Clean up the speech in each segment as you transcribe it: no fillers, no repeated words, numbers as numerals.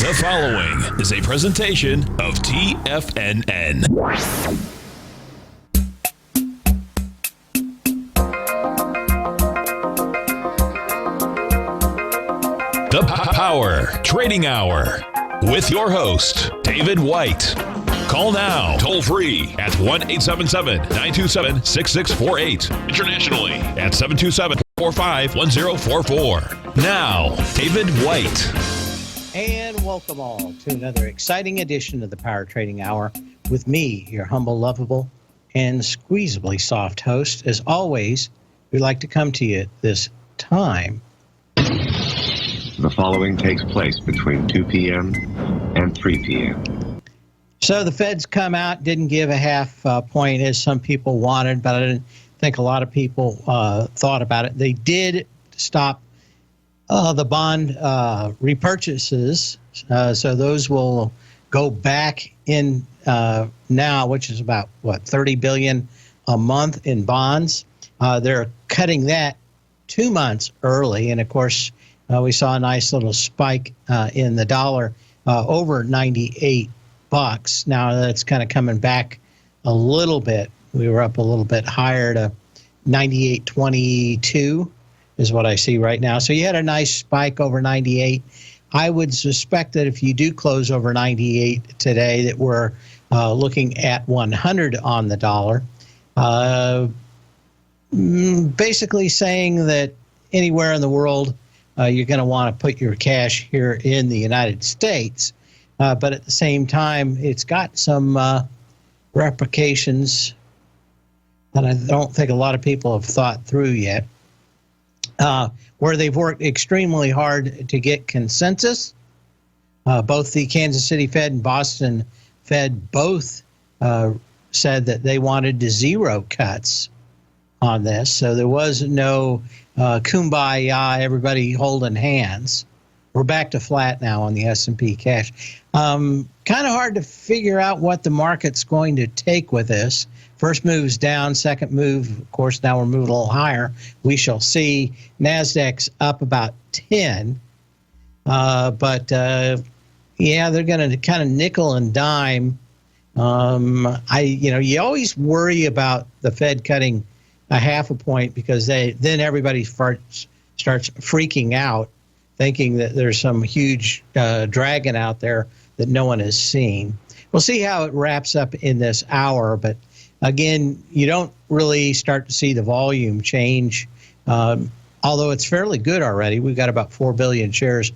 The following is a presentation of TFNN. The Power Trading Hour with your host, David White. Call now, toll free at 1-877-927-6648. Internationally at 727-451044. Now, David White. And welcome all to another exciting edition of the Power Trading Hour with me, your humble, lovable, and squeezably soft host. As always, we like to come to you at this time. The following takes place between 2 p.m. and 3 p.m. So the Fed's come out, didn't give a half point as some people wanted, but I didn't think a lot of people thought about it. They did stop the bond repurchases, so those will go back in now, which is about, $30 billion a month in bonds. They're cutting that 2 months early, and of course, we saw a nice little spike in the dollar over 98 bucks. Now that's kind of coming back a little bit. We were up a little bit higher to 98.22 is what I see right now. So you had a nice spike over 98. I would suspect that if you do close over 98 today, that we're looking at 100 on the dollar. Basically saying that anywhere in the world, you're going to want to put your cash here in the United States. But at the same time, it's got some replications that I don't think a lot of people have thought through yet, where they've worked extremely hard to get consensus. Both the Kansas City Fed and Boston Fed both said that they wanted zero cuts on this. So there was no kumbaya, everybody holding hands. We're back to flat now on the S&P cash. Kind of hard to figure out what the market's going to take with this. First move's down, second move, of course, now we're moving a little higher. We shall see. NASDAQ's up about 10. But they're going to kind of nickel and dime. You always worry about the Fed cutting a half a point because then everybody starts freaking out, thinking that there's some huge dragon out there that no one has seen. We'll see how it wraps up in this hour, but again, you don't really start to see the volume change, although it's fairly good already. We've got about 4 billion shares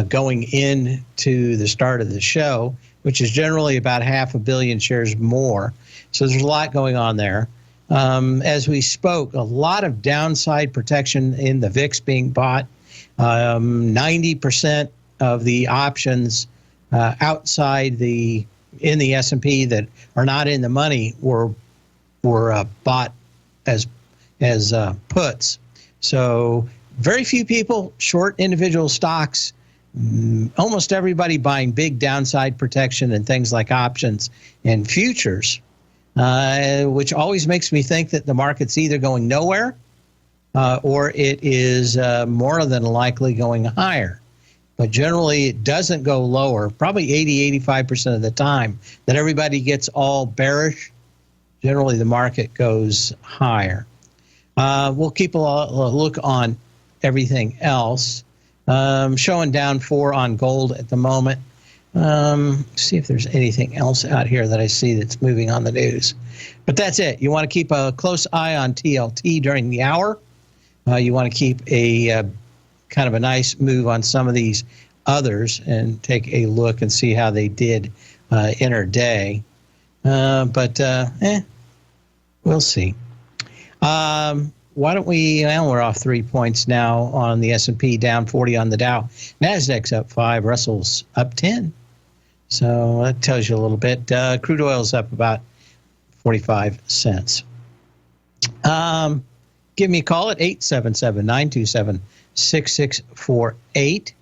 going into the start of the show, which is generally about 500 million shares more. So there's a lot going on there. As we spoke, a lot of downside protection in the VIX being bought. 90% of the options outside in the S&P that are not in the money were bought as puts. So very few people short individual stocks. Almost everybody buying big downside protection and things like options and futures, which always makes me think that the market's either going nowhere or it is more than likely going higher. But generally, it doesn't go lower. Probably 80-85% of the time that everybody gets all bearish, generally the market goes higher. We'll keep a look on everything else. Showing down 4 on gold at the moment. See if there's anything else out here that I see that's moving on the news. But that's it. You want to keep a close eye on TLT during the hour. You want to keep a kind of a nice move on some of these others and take a look and see how they did intraday. But we'll see. Why don't we're off 3 points now on the S&P, down 40 on the Dow. NASDAQ's up 5, Russell's up 10. So that tells you a little bit. Crude oil's up about 45 cents. Give me a call at 877-927-6648.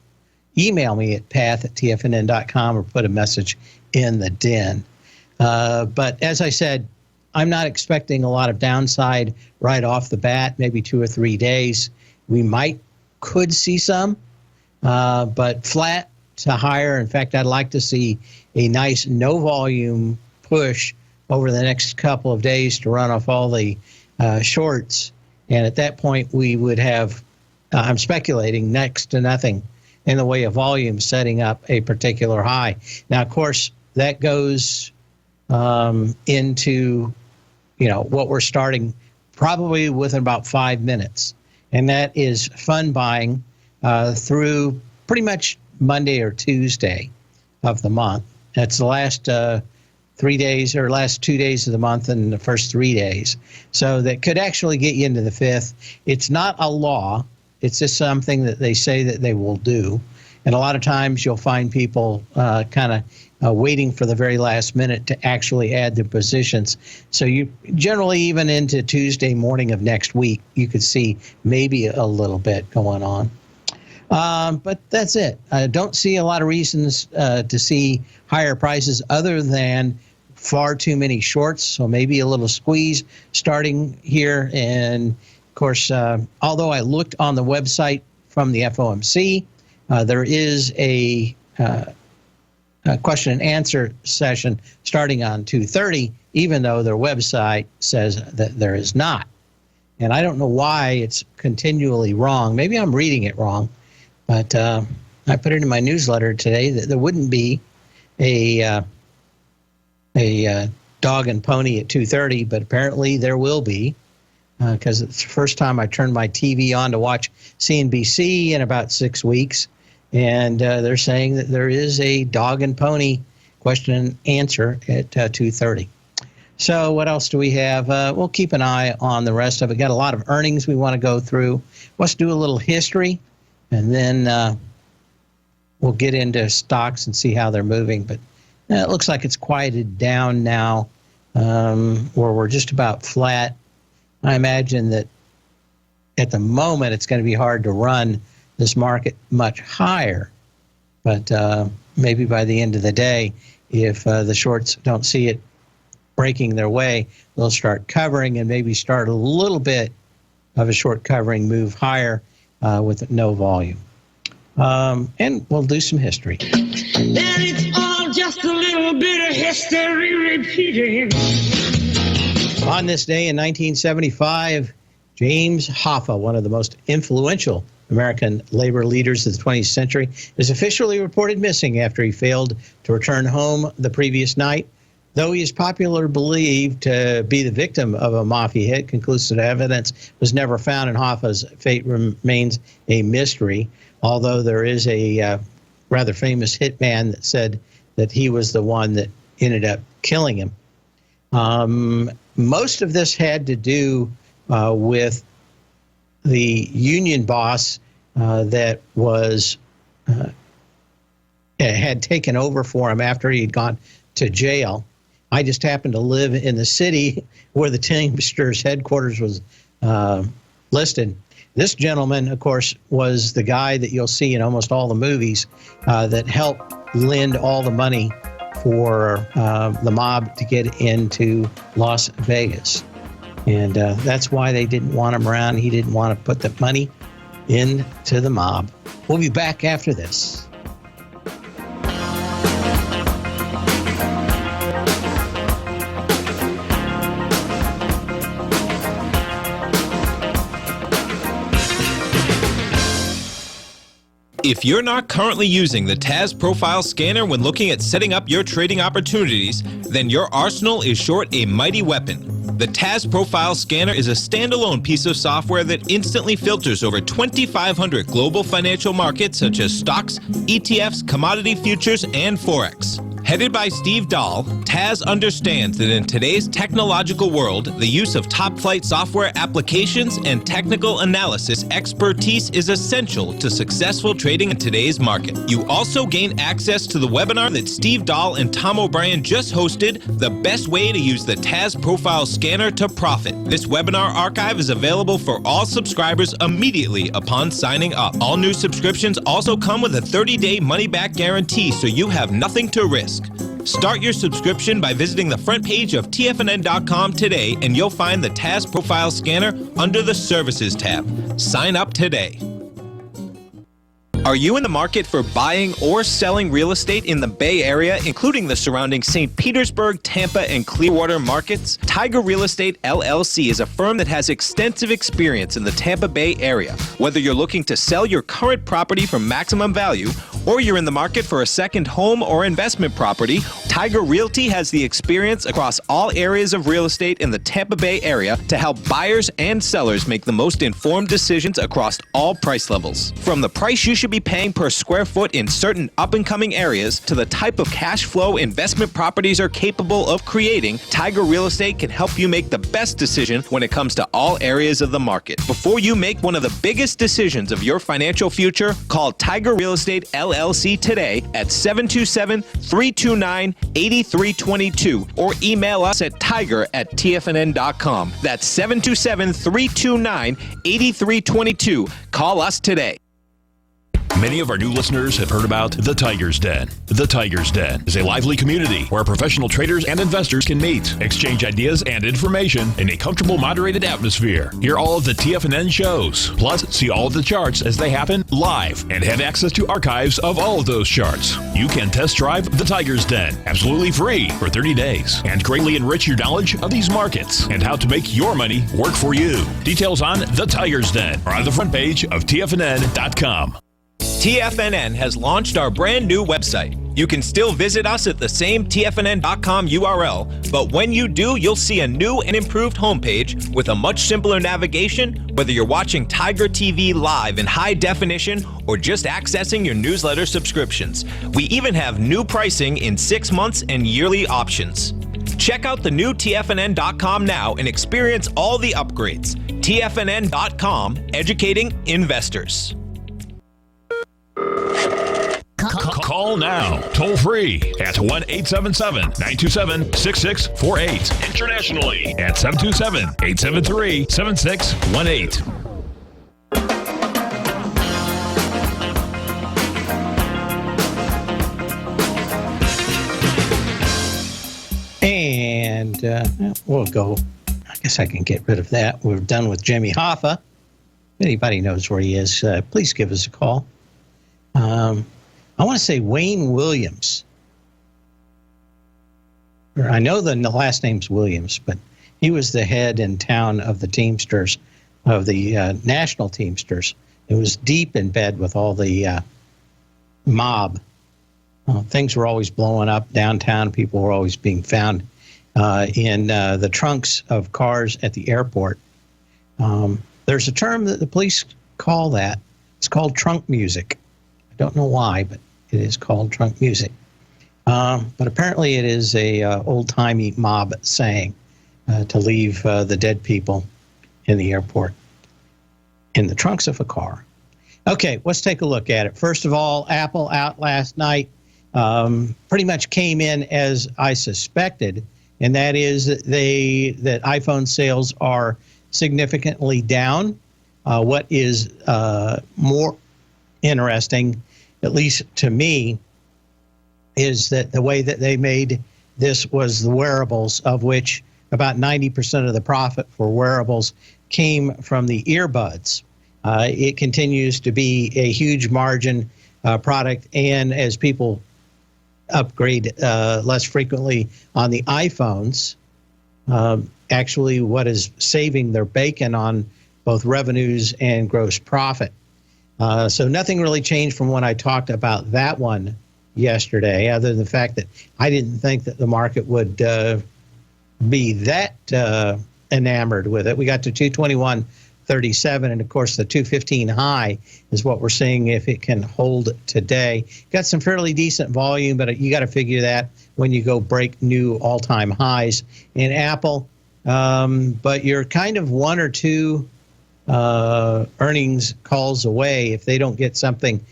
Email me at path@tfnn.com or put a message in the den. But as I said, I'm not expecting a lot of downside right off the bat, maybe 2 or 3 days. We could see some, but flat to higher. In fact, I'd like to see a nice no volume push over the next couple of days to run off all the shorts. And at that point, we would have, I'm speculating, next to nothing in the way of volume setting up a particular high. Now, of course, that goes into, what we're starting probably within about 5 minutes. And that is fund buying through pretty much Monday or Tuesday of the month. That's the last 3 days or last 2 days of the month and the first 3 days. So that could actually get you into the 5th. It's not a law. It's just something that they say that they will do. And a lot of times you'll find people kind of waiting for the very last minute to actually add their positions. So you generally, even into Tuesday morning of next week, you could see maybe a little bit going on. But that's it. I don't see a lot of reasons to see higher prices other than far too many shorts. So maybe a little squeeze starting here. And of course, although I looked on the website from the FOMC, there is a question and answer session starting on 2:30, even though their website says that there is not. And I don't know why it's continually wrong. Maybe I'm reading it wrong, but I put it in my newsletter today that there wouldn't be a dog and pony at 2:30, but apparently there will be, because it's the first time I turned my TV on to watch CNBC in about 6 weeks. And they're saying that there is a dog and pony question and answer at 2:30. So what else do we have? We'll keep an eye on the rest of it. Got a lot of earnings we want to go through. Let's do a little history, and then we'll get into stocks and see how they're moving. But it looks like it's quieted down now, where we're just about flat. I imagine that at the moment it's going to be hard to run this market much higher, but maybe by the end of the day, if the shorts don't see it breaking their way, they'll start covering and maybe start a little bit of a short covering move higher with no volume. And we'll do some history. And it's all just a little bit of history repeating. On this day in 1975, James Hoffa, one of the most influential American labor leaders of the 20th century, is officially reported missing after he failed to return home the previous night. Though he is popularly believed to be the victim of a mafia hit, conclusive evidence was never found, and Hoffa's fate remains a mystery, although there is a rather famous hitman that said that he was the one that ended up killing him. Most of this had to do with the union boss that was had taken over for him after he had gone to jail. I just happened to live in the city where the Teamsters headquarters was listed. This gentleman, of course, was the guy that you'll see in almost all the movies that helped lend all the money for the mob to get into Las Vegas. And that's why they didn't want him around. He didn't want to put the money into the mob. We'll be back after this. If you're not currently using the TAS Profile Scanner when looking at setting up your trading opportunities, then your arsenal is short a mighty weapon. The TAS Profile Scanner is a standalone piece of software that instantly filters over 2,500 global financial markets such as stocks, ETFs, commodity futures, and Forex. Headed by Steve Dahl, TAS understands that in today's technological world, the use of top-flight software applications and technical analysis expertise is essential to successful trading in today's market. You also gain access to the webinar that Steve Dahl and Tom O'Brien just hosted, The Best Way to Use the TAS Profile Scanner to Profit. This webinar archive is available for all subscribers immediately upon signing up. All new subscriptions also come with a 30-day money-back guarantee, so you have nothing to risk. Start your subscription by visiting the front page of TFNN.com today, and you'll find the TAS Profile Scanner under the Services tab. Sign up today. Are you in the market for buying or selling real estate in the Bay Area, including the surrounding St. Petersburg, Tampa, and Clearwater markets? Tiger Real Estate LLC is a firm that has extensive experience in the Tampa Bay area. Whether you're looking to sell your current property for maximum value, or you're in the market for a second home or investment property, Tiger Realty has the experience across all areas of real estate in the Tampa Bay area to help buyers and sellers make the most informed decisions across all price levels. From the price you should be paying per square foot in certain up-and-coming areas to the type of cash flow investment properties are capable of creating, Tiger Real Estate can help you make the best decision when it comes to all areas of the market. Before you make one of the biggest decisions of your financial future, call Tiger Real Estate LLC today at 727-329-8322 or email us at tiger@tfnn.com. That's 727-329-8322. Call us today. Many of our new listeners have heard about The Tiger's Den. The Tiger's Den is a lively community where professional traders and investors can meet, exchange ideas and information in a comfortable, moderated atmosphere. Hear all of the TFNN shows, plus see all of the charts as they happen live and have access to archives of all of those charts. You can test drive The Tiger's Den absolutely free for 30 days and greatly enrich your knowledge of these markets and how to make your money work for you. Details on The Tiger's Den are on the front page of TFNN.com. TFNN has launched our brand new website. You can still visit us at the same TFNN.com URL, but when you do, you'll see a new and improved homepage with a much simpler navigation, whether you're watching Tiger TV live in high definition or just accessing your newsletter subscriptions. We even have new pricing in 6 months and yearly options. Check out the new TFNN.com now and experience all the upgrades. TFNN.com, educating investors. Call now, toll free at 1-877-927-6648. Internationally at 727-873-7618. And we'll go. I guess I can get rid of that. We're done with Jimmy Hoffa. If anybody knows where he is, please give us a call. I want to say Wayne Williams. I know the last name's Williams, but he was the head in town of the Teamsters, of the National Teamsters. It was deep in bed with all the mob. Things were always blowing up downtown. People were always being found in the trunks of cars at the airport. There's a term that the police call that. It's called trunk music. I don't know why, but it is called trunk music. But apparently it is a old-timey mob saying to leave the dead people in the airport in the trunks of a car. Okay, let's take a look at it. First of all, Apple out last night pretty much came in as I suspected, and that is that iPhone sales are significantly down. What is more interesting, at least to me, is that the way that they made this was the wearables, of which about 90% of the profit for wearables came from the earbuds. It continues to be a huge margin product, and as people upgrade less frequently on the iPhones, actually what is saving their bacon on both revenues and gross profit. So nothing really changed from when I talked about that one yesterday, other than the fact that I didn't think that the market would be that enamored with it. We got to 221.37, and of course the 215 high is what we're seeing if it can hold today. Got some fairly decent volume, but you got to figure that when you go break new all-time highs in Apple. But you're kind of one or two earnings calls away. If they don't get something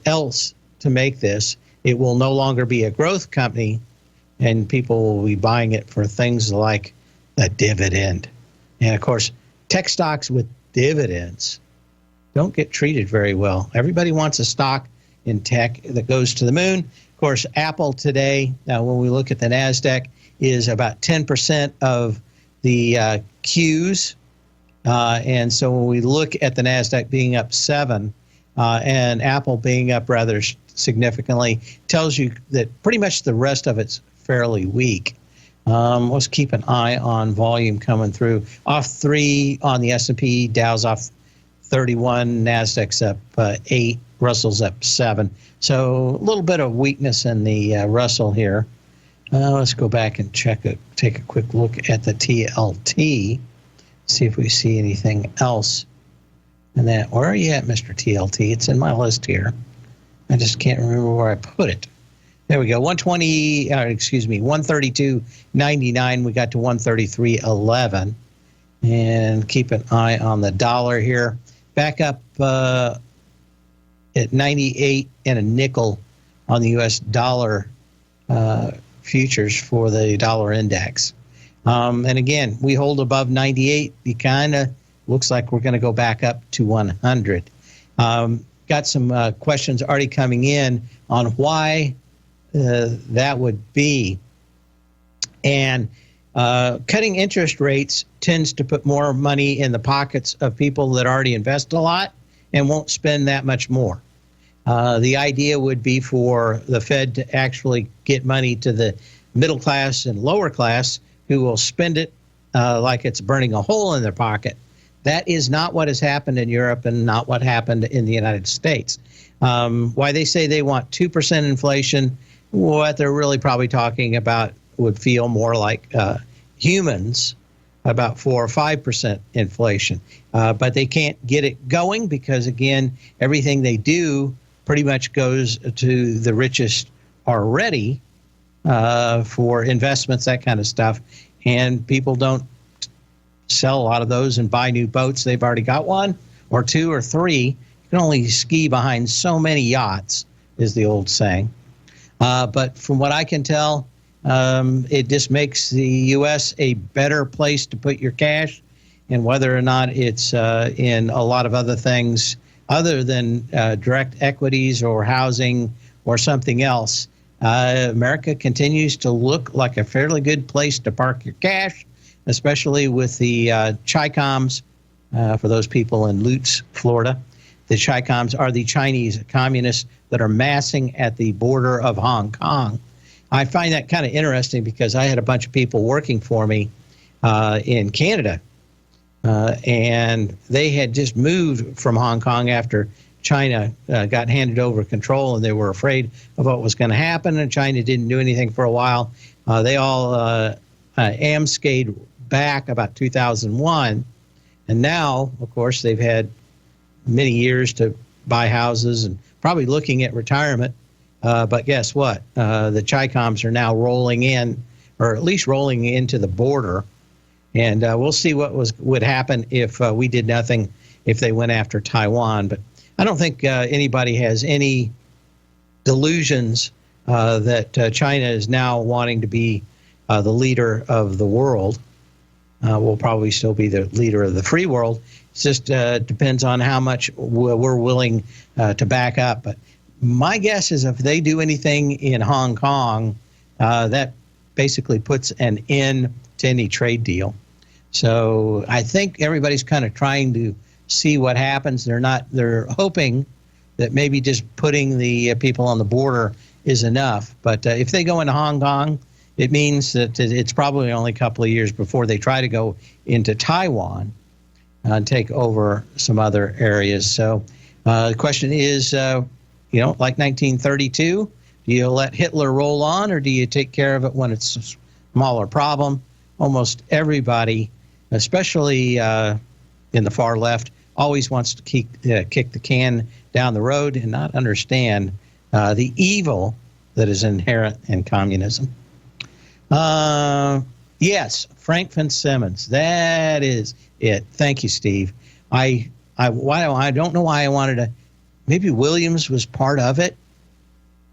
else to make this, it will no longer be a growth company, and people will be buying it for things like a dividend. And of course, tech stocks with dividends don't get treated very well. Everybody wants a stock in tech that goes to the moon. Of course, Apple today, when we look at the NASDAQ, is about 10% of the Qs. And so when we look at the NASDAQ being up 7, and Apple being up rather significantly tells you that pretty much the rest of it's fairly weak. Let's keep an eye on volume coming through. Off 3 on the S&P, Dow's off 31, Nasdaq's up 8, Russell's up 7. So a little bit of weakness in the Russell here. Let's go back and take a quick look at the TLT, see if we see anything else. And that, where are you at, Mr. TLT? It's in my list here. I just can't remember where I put it. There we go. 132.99. We got to 133.11. And keep an eye on the dollar here. Back up at 98 and a nickel on the U.S. dollar futures for the dollar index. And again, we hold above 98. It kind of looks like we're going to go back up to 100. Got some questions already coming in on why that would be. And cutting interest rates tends to put more money in the pockets of people that already invest a lot and won't spend that much more. The idea would be for the Fed to actually get money to the middle class and lower class who will spend it like it's burning a hole in their pocket. That is not what has happened in Europe and not what happened in the United States. Why they say they want 2% inflation, what they're really probably talking about would feel more like humans, about 4 or 5% inflation. But they can't get it going because, again, everything they do pretty much goes to the richest already for investments, that kind of stuff. And people don't sell a lot of those and buy new boats. They've already got one or 2 or 3. You can only ski behind so many yachts, is the old saying. But from what I can tell, it just makes the U.S. a better place to put your cash, and whether or not it's in a lot of other things other than direct equities or housing or something else, America continues to look like a fairly good place to park your cash, especially with the Chi-Coms, for those people in Lutz, Florida. The Chi-Coms are the Chinese communists that are massing at the border of Hong Kong. I find that kind of interesting because I had a bunch of people working for me in Canada, and they had just moved from Hong Kong after China got handed over control, and they were afraid of what was going to happen, and China didn't do anything for a while. They all amscade back about 2001, and now, of course, they've had many years to buy houses and probably looking at retirement. But guess what? The Chi-Coms are now rolling in, or at least rolling into the border. And we'll see what would happen if we did nothing, if they went after Taiwan. But I don't think anybody has any delusions that China is now wanting to be the leader of the world. Will probably still be the leader of the free world. It just depends on how much we're willing to back up. But my guess is if they do anything in Hong Kong, that basically puts an end to any trade deal. So I think everybody's kind of trying to see what happens. They're hoping that maybe just putting the people on the border is enough. But if they go into Hong Kong, it means that it's probably only a couple of years before they try to go into Taiwan and take over some other areas. So the question is, like 1932, do you let Hitler roll on, or do you take care of it when it's a smaller problem? Almost everybody, especially in the far left, always wants to kick the can down the road and not understand the evil that is inherent in communism. Yes, Frank Fitzsimmons. That is it. Thank you, Steve. I don't know why I wanted to. Maybe Williams was part of it.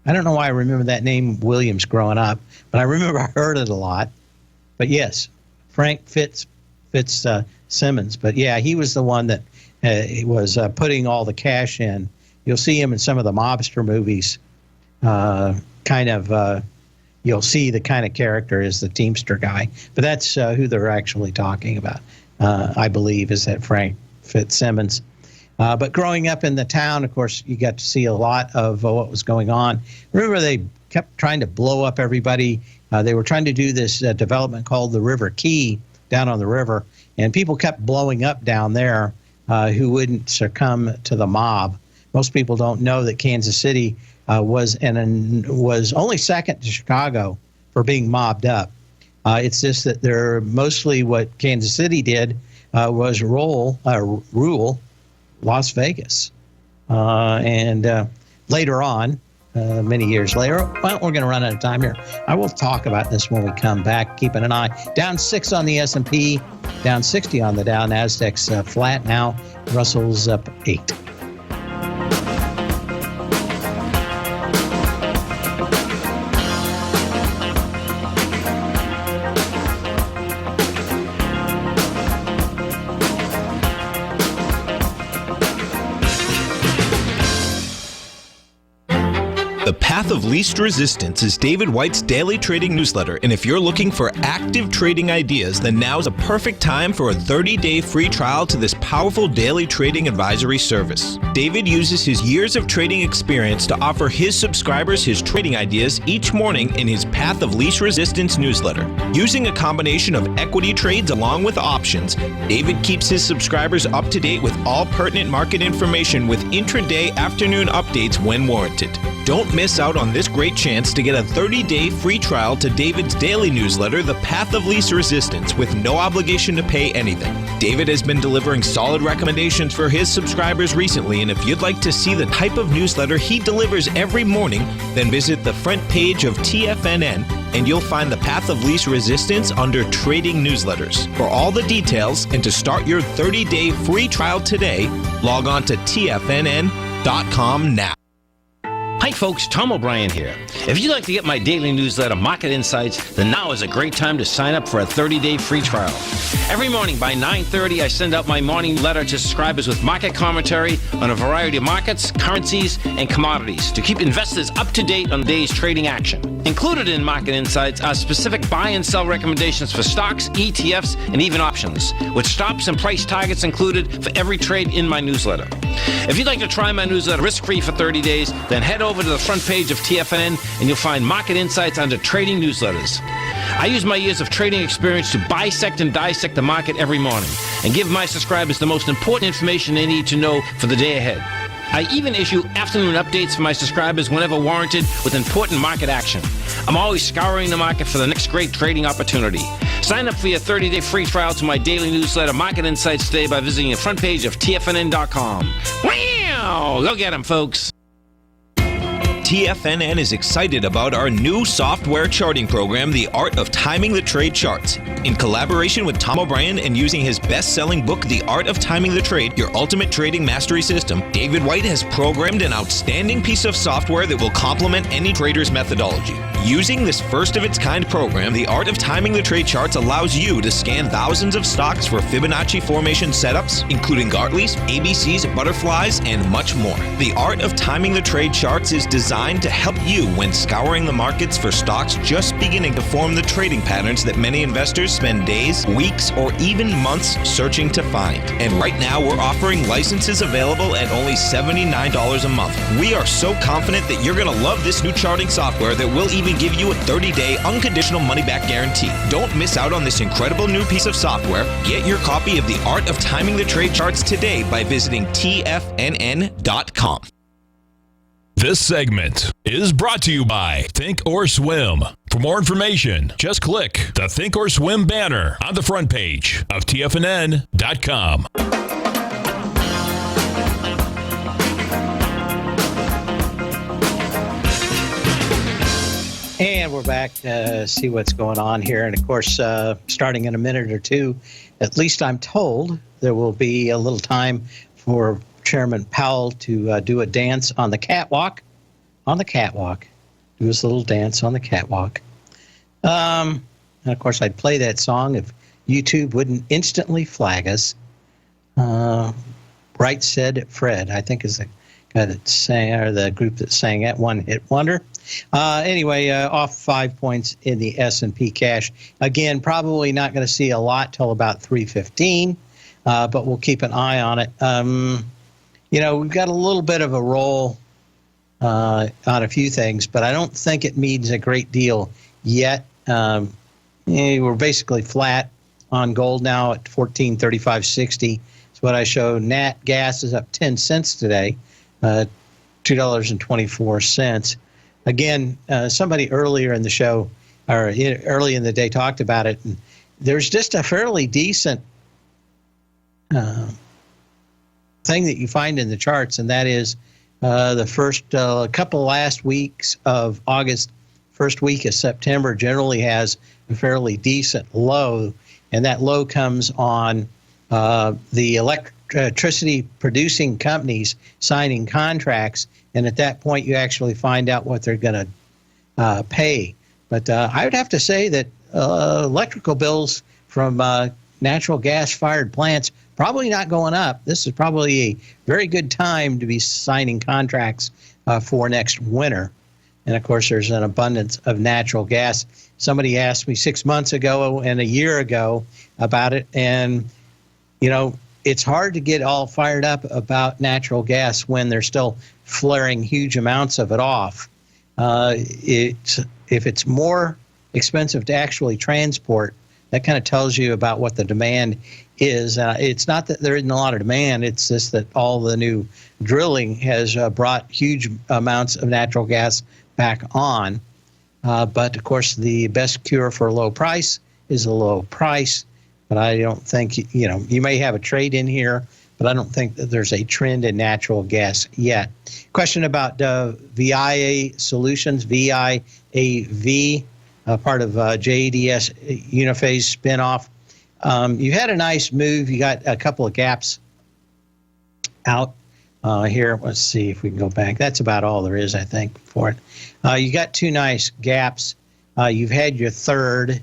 I don't know why I remember that name Williams growing up, but I remember I heard it a lot. But yes, Frank Fitzsimmons. But yeah, he was the one that was putting all the cash in. You'll see him in some of the mobster movies. You'll see the kind of character is the Teamster guy. But that's who they're actually talking about, I believe, is that Frank Fitzsimmons. But growing up in the town, of course, you got to see a lot of what was going on. Remember, they kept trying to blow up everybody. They were trying to do this development called the River Key down on the river, and people kept blowing up down there who wouldn't succumb to the mob. Most people don't know that Kansas City was only second to Chicago for being mobbed up. It's just that they're mostly what Kansas City did was rule Las Vegas. And later on, many years later, well, we're going to run out of time here. I will talk about this when we come back. Keeping an eye. Down 6 on the S&P, down 60 on the Dow. Nasdaq's flat now. Russell's up 8. The Path of Least Resistance is David White's daily trading newsletter, and if you're looking for active trading ideas, then now's a perfect time for a 30-day free trial to this powerful daily trading advisory service. David uses his years of trading experience to offer his subscribers his trading ideas each morning in his Path of Least Resistance newsletter. Using a combination of equity trades along with options, David keeps his subscribers up to date with all pertinent market information with intraday afternoon updates when warranted. Don't miss out on this great chance to get a 30-day free trial to David's daily newsletter, The Path of Least Resistance, with no obligation to pay anything. David has been delivering solid recommendations for his subscribers recently, and if you'd like to see the type of newsletter he delivers every morning, then visit the front page of TFNN and you'll find The Path of Least Resistance under Trading Newsletters. For all the details and to start your 30-day free trial today, log on to TFNN.com now. Hi folks, Tom O'Brien here. If you'd like to get my daily newsletter, Market Insights, then now is a great time to sign up for a 30-day free trial. Every morning by 9:30, I send out my morning letter to subscribers with market commentary on a variety of markets, currencies, and commodities to keep investors up to date on the day's trading action. Included in Market Insights are specific buy and sell recommendations for stocks, ETFs, and even options, with stops and price targets included for every trade in my newsletter. If you'd like to try my newsletter risk-free for 30 days, then head over to the front page of TFNN and you'll find Market Insights under Trading Newsletters. I use my years of trading experience to bisect and dissect the market every morning and give my subscribers the most important information they need to know for the day ahead. I even issue afternoon updates for my subscribers whenever warranted with important market action. I'm always scouring the market for the next great trading opportunity. Sign up for your 30-day free trial to my daily newsletter, Market Insights, today by visiting the front page of TFNN.com. Wow! Go get them, folks! TFNN is excited about our new software charting program, The Art of Timing the Trade Charts. In collaboration with Tom O'Brien and using his best-selling book, The Art of Timing the Trade, Your Ultimate Trading Mastery System, David White has programmed an outstanding piece of software that will complement any trader's methodology. Using this first-of-its-kind program, The Art of Timing the Trade Charts allows you to scan thousands of stocks for Fibonacci formation setups, including Gartley's, ABC's, butterflies, and much more. The Art of Timing the Trade Charts is designed to help you when scouring the markets for stocks just beginning to form the trading patterns that many investors spend days, weeks, or even months searching to find. And right now, we're offering licenses available at only $79 a month. We are so confident that you're going to love this new charting software that will even give you a 30-day unconditional money-back guarantee. Don't miss out on this incredible new piece of software. Get your copy of The Art of Timing the Trade Charts today by visiting TFNN.com. This segment is brought to you by Think or Swim. For more information, just click the Think or Swim banner on the front page of TFNN.com. And we're back to see what's going on here. And of course, starting in a minute or two, at least I'm told, there will be a little time for Chairman Powell to do a dance on the catwalk. Do his little dance on the catwalk. And of course, I'd play that song if YouTube wouldn't instantly flag us. Right Said Fred, I think is the guy that sang, or the group that sang that, One Hit Wonder. Anyway, off 5 points in the S&P cash. Again, probably not going to see a lot till about 3:15, but we'll keep an eye on it. we've got a little bit of a roll on a few things, but I don't think it means a great deal yet. We're basically flat on gold now at 1435.60. That's what I showed. Nat gas is up 10 cents today, $2.24. Again, somebody earlier in the show, or early in the day, talked about it. And there's just a fairly decent thing that you find in the charts, and that is the first couple last weeks of August, first week of September generally has a fairly decent low, and that low comes on the electricity producing companies signing contracts, and at that point you actually find out what they're going to pay. But I would have to say that electrical bills from natural gas-fired plants probably not going up. This is probably a very good time to be signing contracts for next winter. And, of course, there's an abundance of natural gas. Somebody asked me 6 months ago and a year ago about it, and, it's hard to get all fired up about natural gas when they're still flaring huge amounts of it off. If it's more expensive to actually transport, that kind of tells you about what the demand is. It's not that there isn't a lot of demand, it's just that all the new drilling has brought huge amounts of natural gas back on. But, of course, the best cure for a low price is a low price. But I don't think, you may have a trade in here, but I don't think that there's a trend in natural gas yet. Question about VIA Solutions, VIAV, part of JDS Uniphase spinoff. You had a nice move. You got a couple of gaps out here. Let's see if we can go back. That's about all there is, I think, for it. You got two nice gaps. You've had your third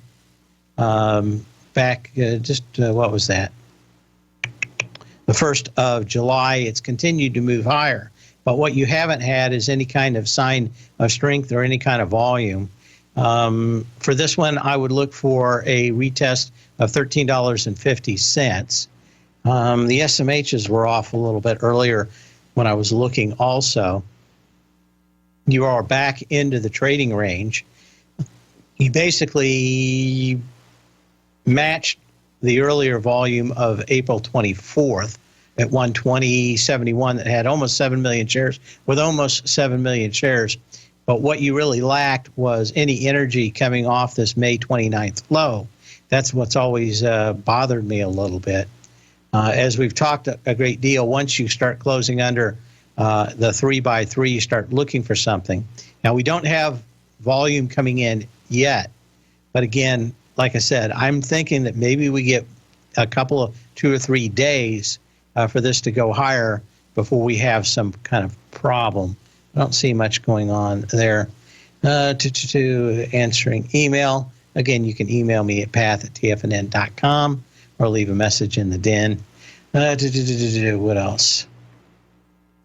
back what was that? The 1st of July. It's continued to move higher. But what you haven't had is any kind of sign of strength or any kind of volume. For this one, I would look for a retest of $13.50. The SMHs were off a little bit earlier when I was looking also. You are back into the trading range. You basically matched the earlier volume of April 24th at 120.71 that had almost 7 million shares, with almost 7 million shares. But what you really lacked was any energy coming off this May 29th low. That's what's always bothered me a little bit. As we've talked a great deal, once you start closing under the 3x3, you start looking for something. Now, we don't have volume coming in yet. But again, like I said, I'm thinking that maybe we get a couple of 2 or 3 days for this to go higher before we have some kind of problem. I don't see much going on there. To answering email. Again, you can email me at path@tfnn.com or leave a message in the den. What else?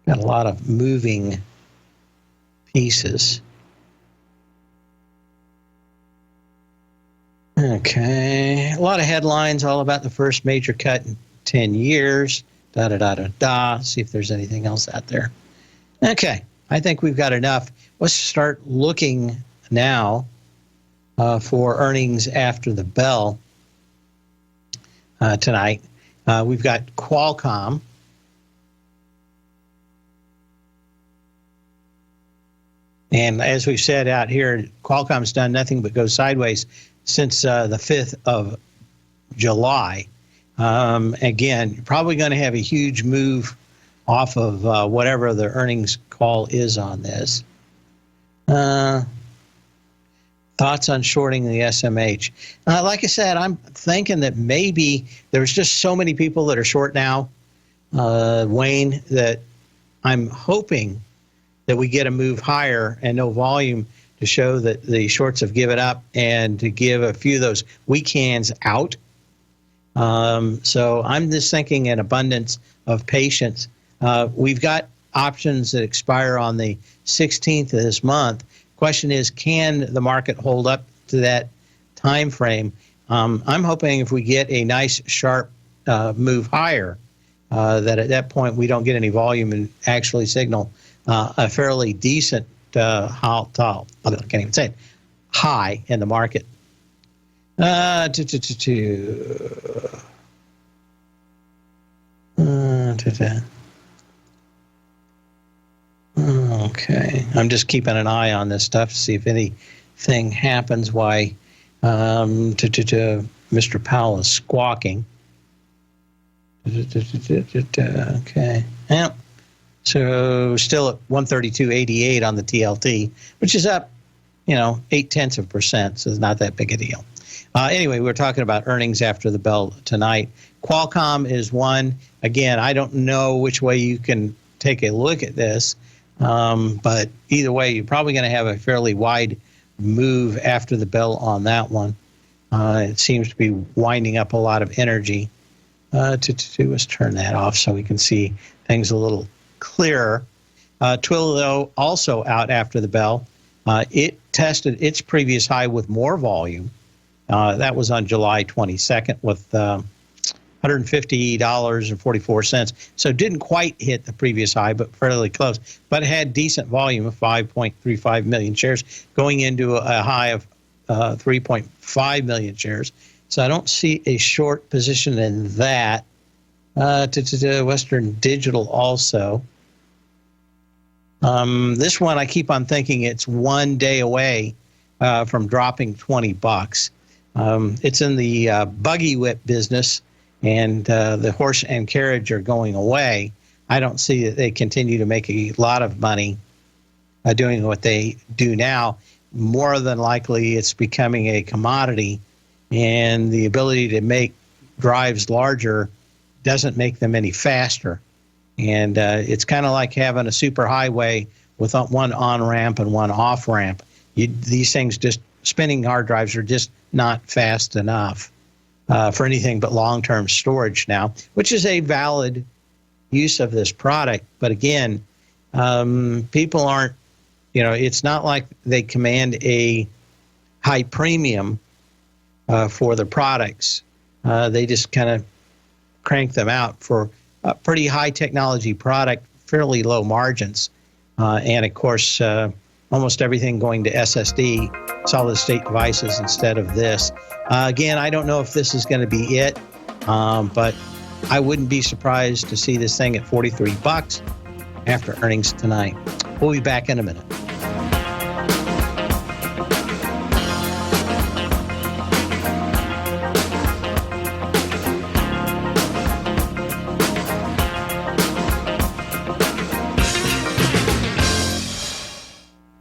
Got a lot of moving pieces. Okay, a lot of headlines all about the first major cut in 10 years. See if there's anything else out there. Okay, I think we've got enough. Let's start looking now for earnings after the bell tonight. We've got Qualcomm. And as we've said out here, Qualcomm's done nothing but go sideways since the 5th of July. Again, you're probably going to have a huge move off of whatever the earnings call is on this. Thoughts on shorting the SMH? Like I said, I'm thinking that maybe there's just so many people that are short now, Wayne, that I'm hoping that we get a move higher and no volume to show that the shorts have given up and to give a few of those weak hands out. So I'm just thinking an abundance of patience. We've got options that expire on the 16th of this month. Question is, can the market hold up to that time frame? I'm hoping if we get a nice sharp move higher, that at that point we don't get any volume and actually signal a fairly decent I can't even say it, high in the market. Okay, I'm just keeping an eye on this stuff to see if anything happens. Why Mr. Powell is squawking. Okay, yeah. So still at 132.88 on the TLT, which is up, 0.8%. So it's not that big a deal. Anyway, we're talking about earnings after the bell tonight. Qualcomm is one. Again, I don't know which way you can take a look at this, but either way, you're probably going to have a fairly wide move after the bell on that one. It seems to be winding up a lot of energy. Let's turn that off so we can see things a little clearer. Twilio also out after the bell. It tested its previous high with more volume. That was on July 22nd with $150.44. So didn't quite hit the previous high, but fairly close. But had decent volume of 5.35 million shares going into a high of 3.5 million shares. So I don't see a short position in that. To Western Digital also. This one I keep on thinking it's one day away from dropping $20. It's in the buggy whip business, and the horse and carriage are going away. I don't see that they continue to make a lot of money doing what they do now. More than likely, it's becoming a commodity, and the ability to make drives larger doesn't make them any faster. And it's kind of like having a superhighway with one on-ramp and one off-ramp. These things, just spinning hard drives, are just not fast enough for anything but long-term storage now, which is a valid use of this product. But again, people aren't, it's not like they command a high premium for the products. They just kind of crank them out for a pretty high technology product, fairly low margins. And of course, almost everything going to SSD, solid state devices, instead of this. Again, I don't know if this is going to be it, but I wouldn't be surprised to see this thing at $43 after earnings tonight. We'll be back in a minute.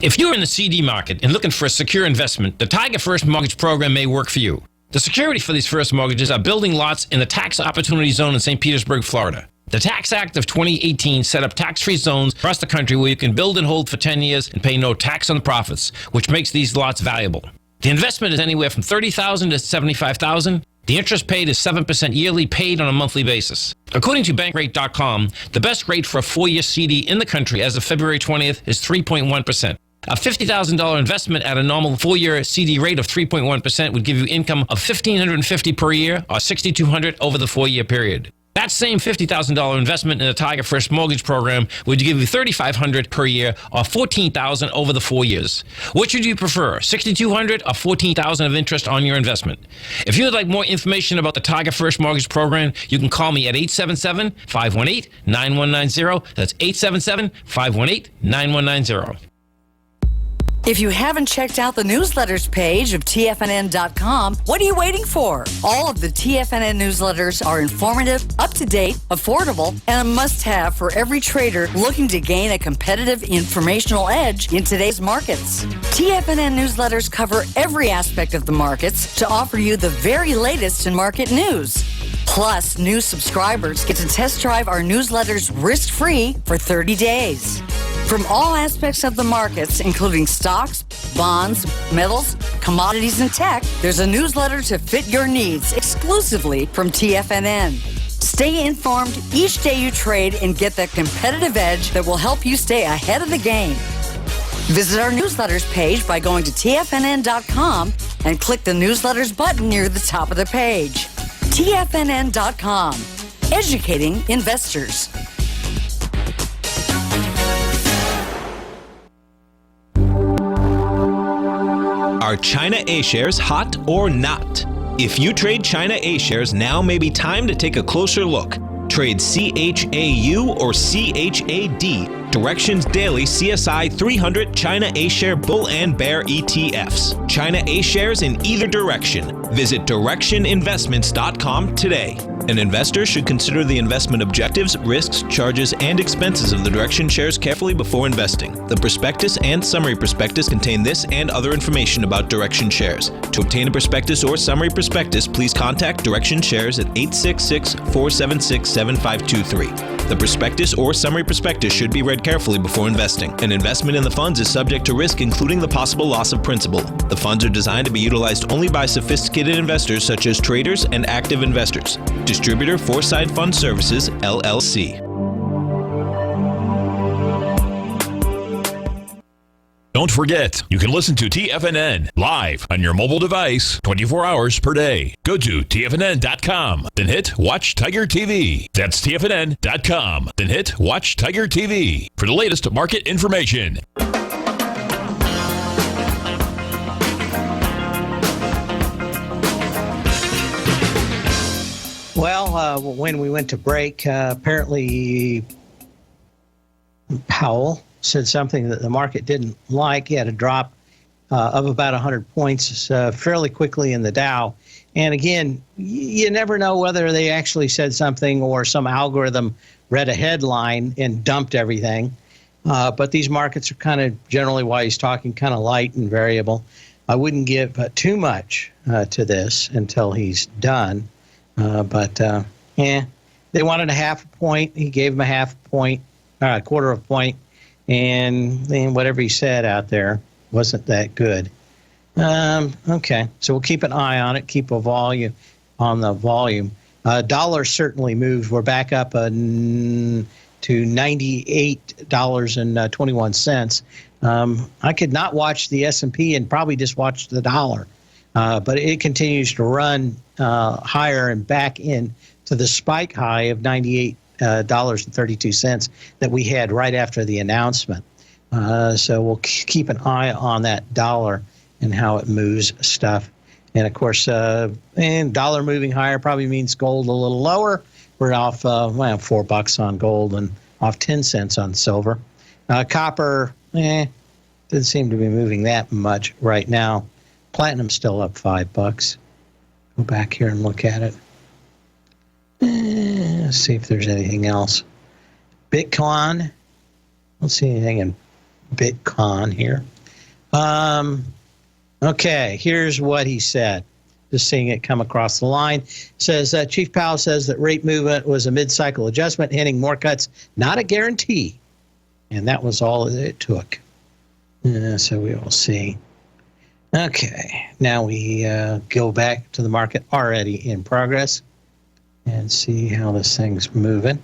If you're in the CD market and looking for a secure investment, the Tiger First Mortgage Program may work for you. The security for these first mortgages are building lots in the Tax Opportunity Zone in St. Petersburg, Florida. The Tax Act of 2018 set up tax-free zones across the country where you can build and hold for 10 years and pay no tax on the profits, which makes these lots valuable. The investment is anywhere from $30,000 to $75,000. The interest paid is 7% yearly, paid on a monthly basis. According to Bankrate.com, the best rate for a 4-year CD in the country as of February 20th is 3.1%. A $50,000 investment at a normal 4-year CD rate of 3.1% would give you income of $1,550 per year or $6,200 over the 4-year period. That same $50,000 investment in the Tiger First Mortgage Program would give you $3,500 per year or $14,000 over the 4 years. Which would you prefer, $6,200 or $14,000 of interest on your investment? If you would like more information about the Tiger First Mortgage Program, you can call me at 877-518-9190. That's 877-518-9190. If you haven't checked out the newsletters page of TFNN.com, what are you waiting for? All of the TFNN newsletters are informative, up-to-date, affordable, and a must-have for every trader looking to gain a competitive informational edge in today's markets. TFNN newsletters cover every aspect of the markets to offer you the very latest in market news. Plus, new subscribers get to test drive our newsletters risk-free for 30 days. From all aspects of the markets, including stocks, bonds, metals, commodities, and tech, there's a newsletter to fit your needs exclusively from TFNN. Stay informed each day you trade and get that competitive edge that will help you stay ahead of the game. Visit our newsletters page by going to TFNN.com and click the newsletters button near the top of the page. TFNN.com. educating investors. Are China A shares hot or not? If you trade China A shares, now may be time to take a closer look. Trade CHAU or CHAD, Directions Daily CSI 300 China A Share Bull and Bear ETFs. China A shares in either direction. Visit directioninvestments.com today. An investor should consider the investment objectives, risks, charges, and expenses of the Direction shares carefully before investing. The prospectus and summary prospectus contain this and other information about Direction shares. To obtain a prospectus or summary prospectus, please contact Direction shares at 866-476-7523. The prospectus or summary prospectus should be read carefully before investing. An investment in the funds is subject to risk, including the possible loss of principal. The funds are designed to be utilized only by sophisticated investors such as traders and active investors. Distributor Foresight Fund Services, LLC. Don't forget, you can listen to TFNN live on your mobile device 24 hours per day. Go to TFNN.com, then hit Watch Tiger TV. That's TFNN.com, then hit Watch Tiger TV for the latest market information. Well, when we went to break, apparently Powell said something that the market didn't like. He had a drop of about 100 points fairly quickly in the Dow. And again, you never know whether they actually said something or some algorithm read a headline and dumped everything. But these markets are kind of generally, why he's talking, kind of light and variable. I wouldn't give too much to this until he's done. They wanted a half a point. He gave them a half a point, a quarter of a point. And then whatever he said out there wasn't that good. Okay, so we'll keep an eye on it, keep a volume on the volume. Dollar certainly moved. We're back up to $98.21. I could not watch the S&P and probably just watch the dollar. But it continues to run higher and back in to the spike high of $98.32 that we had right after the announcement. So we'll keep an eye on that dollar and how it moves stuff. And of course, and dollar moving higher probably means gold a little lower. We're off $4 on gold and off 10 cents on silver. Copper, doesn't seem to be moving that much right now. Platinum's still up $5. Go back here and look at it. Let's see if there's anything else. Bitcoin. Don't see anything in Bitcoin here. Okay, here's what he said. Just seeing it come across the line. Says, Chief Powell says that rate movement was a mid-cycle adjustment, hinting more cuts, not a guarantee. And that was all it took. So we will see. Okay, now we go back to the market already in progress and see how this thing's moving.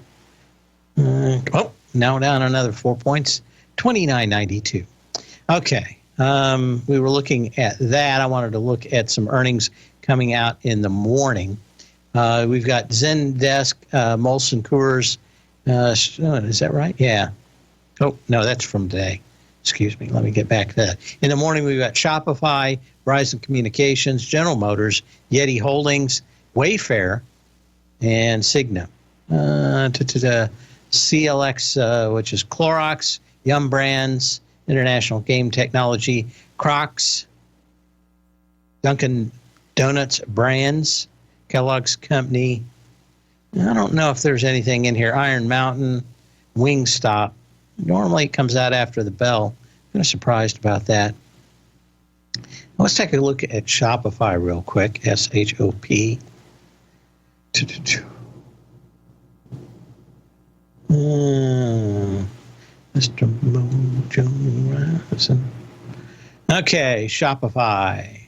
Now down another 4 points, 29.92. Okay, we were looking at that. I wanted to look at some earnings coming out in the morning. We've got Zendesk, Molson Coors. Is that right? Yeah. Oh, no, that's from today. Excuse me. Let me get back to that. In the morning, we've got Shopify, Verizon Communications, General Motors, Yeti Holdings, Wayfair, and Cigna. CLX, which is Clorox, Yum Brands, International Game Technology, Crocs, Dunkin' Donuts Brands, Kellogg's Company. I don't know if there's anything in here. Iron Mountain, Wingstop. Normally it comes out after the bell. I'm kind of surprised about that. Let's take a look at Shopify real quick. SHOP. Mr. Mojo Robinson. Okay, Shopify.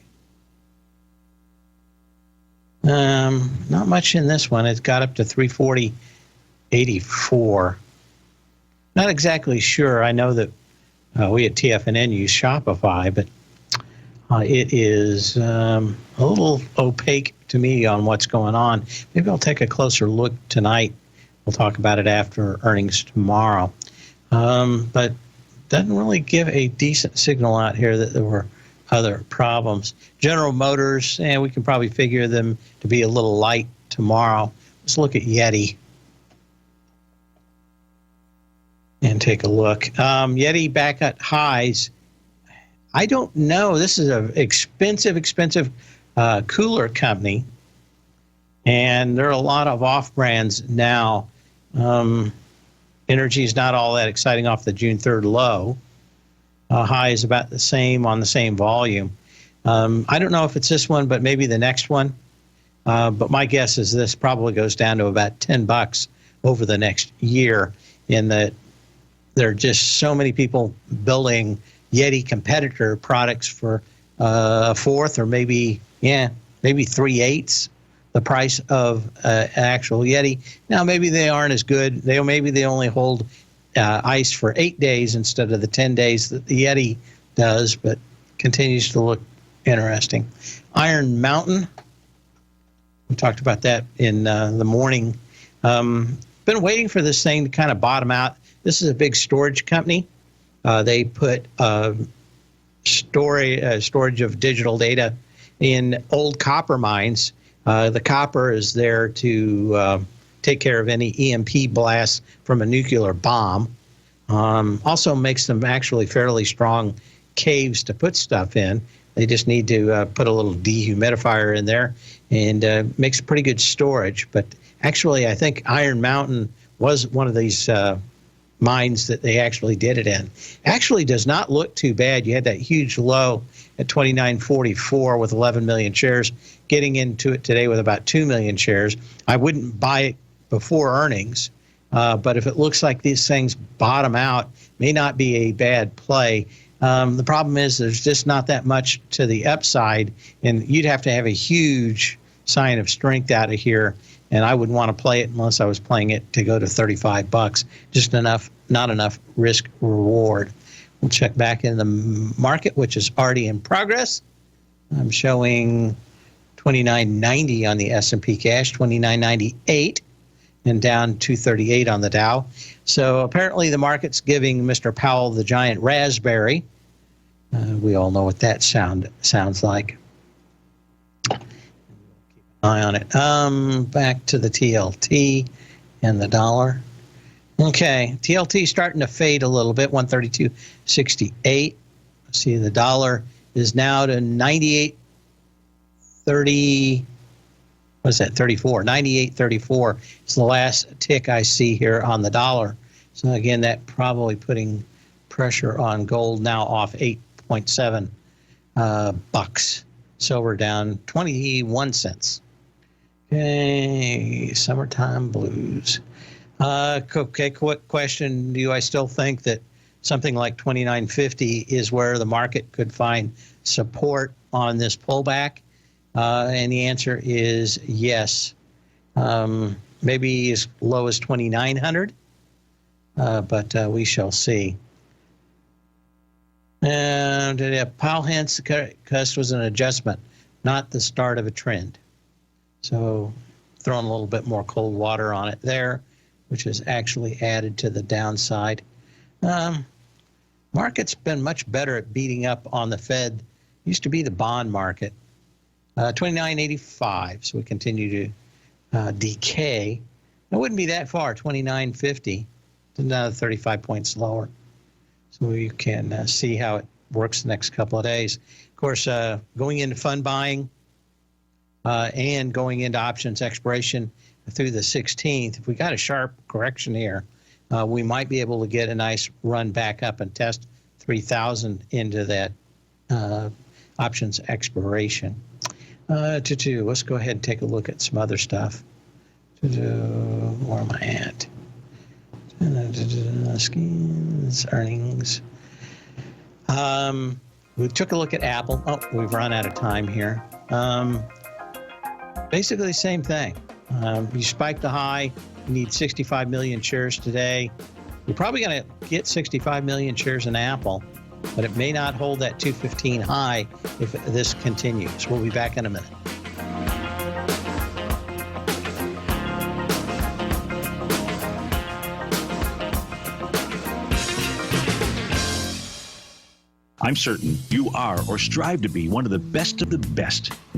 Not much in this one. It's got up to 340.84. Not exactly sure. I know that we at TFNN use Shopify, but it is a little opaque to me on what's going on. Maybe I'll take a closer look tonight. We'll talk about it after earnings tomorrow. But doesn't really give a decent signal out here that there were other problems. General Motors, and we can probably figure them to be a little light tomorrow. Let's look at Yeti and take a look. Yeti back at highs. I don't know. This is an expensive cooler company, and there are a lot of off brands now. Energy is not all that exciting off the June 3rd low. High is about the same on the same volume. I don't know if it's this one, but maybe the next one. But my guess is this probably goes down to about $10 over the next year, in that there are just so many people building Yeti competitor products for a fourth or maybe 3/8 the price of an actual Yeti. Now, maybe they aren't as good. Maybe they only hold ice for 8 days instead of the 10 days that the Yeti does, but continues to look interesting. Iron Mountain, we talked about that in the morning. Been waiting for this thing to kind of bottom out. This is a big storage company. They put storage of digital data in old copper mines. The copper is there to take care of any EMP blasts from a nuclear bomb. Also makes them actually fairly strong caves to put stuff in. They just need to put a little dehumidifier in there, and makes pretty good storage. But actually, I think Iron Mountain was one of these mines that they actually did it in. Actually does not look too bad. You had that huge low at 29.44 with 11 million shares. Getting into it today with about 2 million shares. I wouldn't buy it before earnings, but if it looks like these things bottom out, may not be a bad play. The problem is there's just not that much to the upside, and you'd have to have a huge sign of strength out of here, and I wouldn't want to play it unless I was playing it to go to $35. Just not enough risk reward. We'll check back in the market, which is already in progress. I'm showing 29.90 on the S&P cash, 29.98, and down 238 on the Dow. So apparently the market's giving Mr. Powell the giant raspberry. We all know what that sounds like. Keep an eye on it. Back to the TLT and the dollar. Okay, TLT starting to fade a little bit, 132.68. See, the dollar is now to 98.30. What is that? 34. 98.34 is the last tick I see here on the dollar. So again, that probably putting pressure on gold, now off 8.7 bucks. Silver down 21 cents. Okay, summertime blues. Okay, quick question. Do I still think that something like 29.50 is where the market could find support on this pullback? And the answer is yes. Maybe as low as 2,900, but we shall see. And Powell hints the cut was an adjustment, not the start of a trend. So throwing a little bit more cold water on it there, which has actually added to the downside. Market's been much better at beating up on the Fed. Used to be the bond market. 29.85, so we continue to decay. It wouldn't be that far, 29.50, another 35 points lower. So you can see how it works the next couple of days. Of course, going into fund buying and going into options expiration through the 16th, if we got a sharp correction here, we might be able to get a nice run back up and test 3,000 into that options expiration. Let's go ahead and take a look at some other stuff. Where am I at? Schemes, earnings. We took a look at Apple. Oh, we've run out of time here. Basically the same thing. You spike the high, you need 65 million shares today. We're probably going to get 65 million shares in Apple, but it may not hold that 215 high if this continues. We'll be back in a minute. I'm certain you are or strive to be one of the best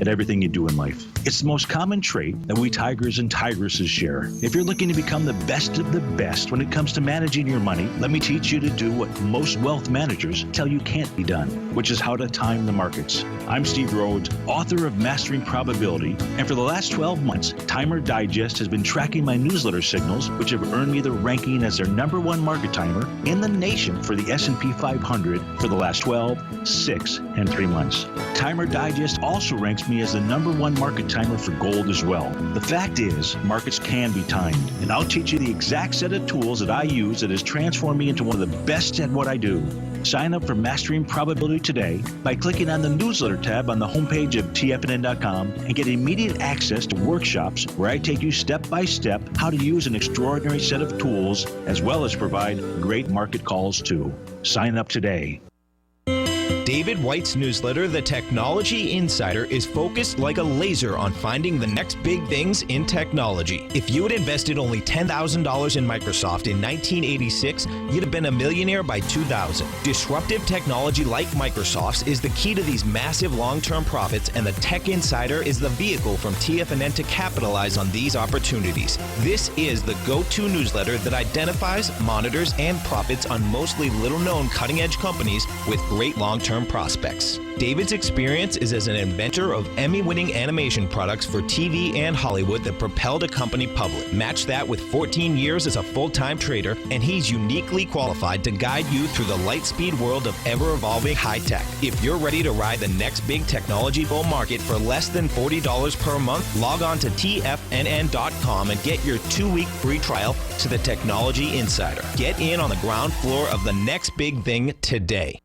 at everything you do in life. It's the most common trait that we tigers and tigresses share. If you're looking to become the best of the best when it comes to managing your money, let me teach you to do what most wealth managers tell you can't be done, which is how to time the markets. I'm Steve Rhodes, author of Mastering Probability, and for the last 12 months, Timer Digest has been tracking my newsletter signals, which have earned me the ranking as their #1 market timer in the nation for the S&P 500 for the last 12, 6, and 3 months. Timer Digest also ranks me as the #1 market timer for gold as well. The fact is, markets can be timed, and I'll teach you the exact set of tools that I use that has transformed me into one of the best at what I do. Sign up for Mastering Probability today by clicking on the newsletter tab on the homepage of TFNN.com and get immediate access to workshops where I take you step by step how to use an extraordinary set of tools as well as provide great market calls too. Sign up today. David White's newsletter, The Technology Insider, is focused like a laser on finding the next big things in technology. If you had invested only $10,000 in Microsoft in 1986, you'd have been a millionaire by 2000. Disruptive technology like Microsoft's is the key to these massive long-term profits, and the Tech Insider is the vehicle from TFNN to capitalize on these opportunities. This is the go-to newsletter that identifies, monitors, and profits on mostly little-known cutting-edge companies with great long-term prospects. David's experience is as an inventor of Emmy-winning animation products for TV and Hollywood that propelled a company public. Match that with 14 years as a full-time trader, and he's uniquely qualified to guide you through the light-speed world of ever-evolving high-tech. If you're ready to ride the next big technology bull market for less than $40 per month, log on to TFNN.com and get your 2-week free trial to the Technology Insider. Get in on the ground floor of the next big thing today.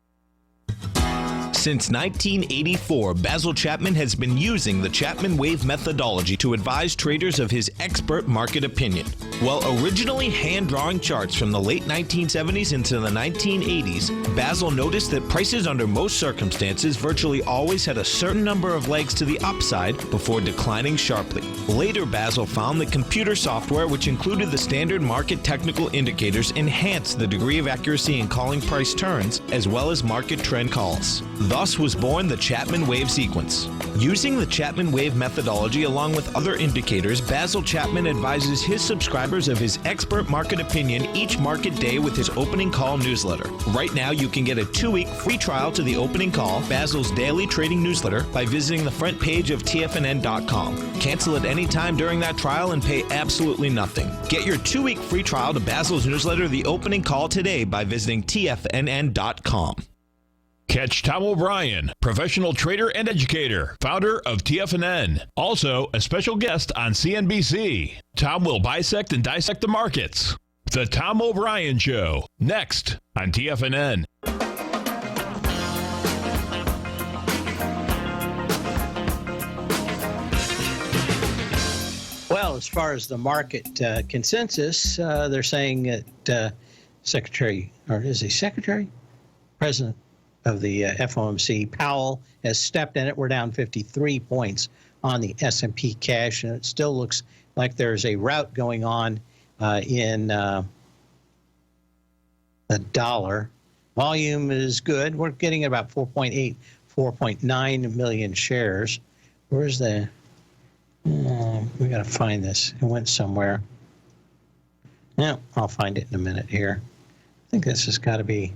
Since 1984, Basil Chapman has been using the Chapman Wave methodology to advise traders of his expert market opinion. While originally hand-drawing charts from the late 1970s into the 1980s, Basil noticed that prices under most circumstances virtually always had a certain number of legs to the upside before declining sharply. Later, Basil found that computer software, which included the standard market technical indicators, enhanced the degree of accuracy in calling price turns, as well as market trend calls. Thus was born the Chapman Wave sequence. Using the Chapman Wave methodology along with other indicators, Basil Chapman advises his subscribers of his expert market opinion each market day with his opening call newsletter. Right now, you can get a 2-week free trial to the opening call, Basil's daily trading newsletter, by visiting the front page of TFNN.com. Cancel at any time during that trial and pay absolutely nothing. Get your 2-week free trial to Basil's newsletter, The Opening Call, today by visiting TFNN.com. Catch Tom O'Brien, professional trader and educator, founder of TFNN. Also, a special guest on CNBC. Tom will bisect and dissect the markets. The Tom O'Brien Show, next on TFNN. Well, as far as the market consensus, they're saying that President of the FOMC, Powell, has stepped in it. We're down 53 points on the S&P cash, and it still looks like there's a rout going on in the dollar. Volume is good. We're getting about 4.8, 4.9 million shares. Where's the... we got to find this. It went somewhere. No, I'll find it in a minute here. I think this has got to be...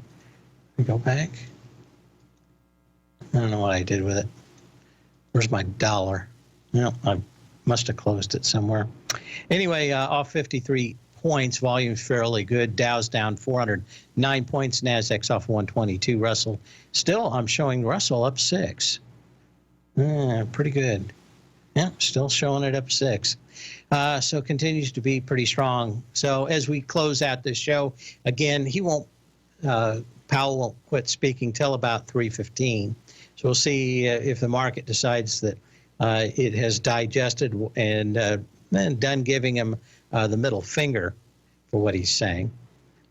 Go back. I don't know what I did with it. Where's my dollar? No, I must have closed it somewhere. Anyway, off 53 points. Volume's fairly good. Dow's down 409 points. Nasdaq's off 122. Russell, still, I'm showing Russell up 6. Pretty good. Yeah, still showing it up 6. So continues to be pretty strong. So as we close out this show, again, Powell won't quit speaking till about 3:15. So we'll see if the market decides that it has digested and done giving him the middle finger for what he's saying.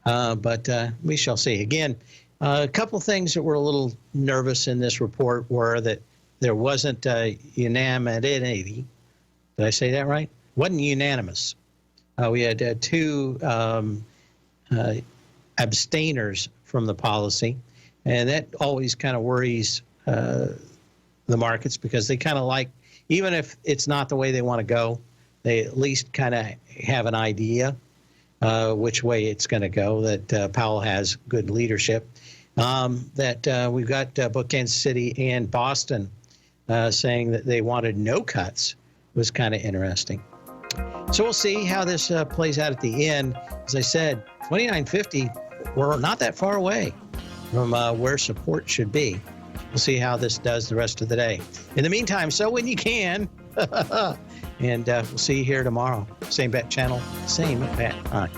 But we shall see. Again, a couple things that were a little nervous in this report were that there wasn't unanimity. Did I say that right? Wasn't unanimous. We had 2 abstainers from the policy. And that always kind of worries the markets, because they kind of like, even if it's not the way they want to go, they at least kind of have an idea which way it's going to go, that Powell has good leadership. That we've got both Kansas City and Boston saying that they wanted no cuts was kind of interesting. So we'll see how this plays out at the end. As I said, 2950, we're not that far away from where support should be. We'll see how this does the rest of the day. In the meantime, sow when you can. And we'll see you here tomorrow. Same bat channel, same bat time.